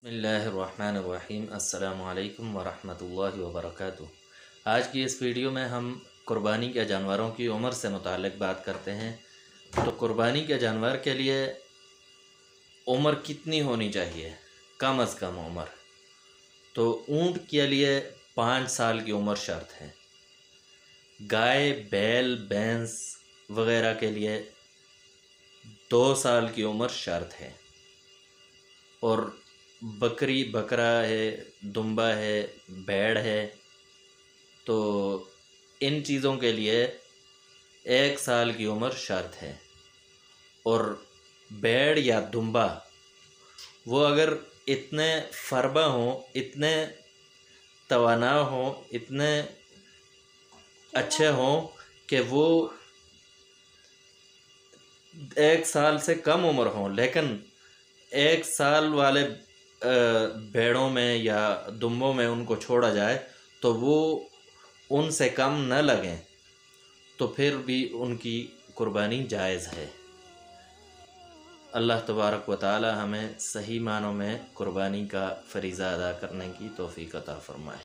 بسم اللہ الرحمن الرحیم۔ السلام علیکم ورحمۃ اللہ وبرکاتہ۔ آج کی اس ویڈیو میں ہم قربانی کے جانوروں کی عمر سے متعلق بات کرتے ہیں۔ تو قربانی کے جانور کے لیے عمر کتنی ہونی چاہیے؟ کم از کم عمر تو اونٹ کے لیے 5 سال کی عمر شرط ہے، گائے، بیل، بھینس وغیرہ کے لیے 2 سال کی عمر شرط ہے، اور بکری، بکرا ہے، دمبا ہے، بھیڑ ہے، تو ان چیزوں کے لیے 1 سال کی عمر شرط ہے۔ اور بھیڑ یا دمبا وہ اگر اتنے فربا ہوں، اتنے توانا ہوں، اتنے اچھے ہوں کہ وہ 1 سال سے کم عمر ہوں، لیکن 1 سال والے بھیڑوں میں یا دمبوں میں ان کو چھوڑا جائے تو وہ ان سے کم نہ لگیں، تو پھر بھی ان کی قربانی جائز ہے۔ اللہ تبارک و تعالی ہمیں صحیح معنوں میں قربانی کا فریضہ ادا کرنے کی توفیق عطا فرمائے۔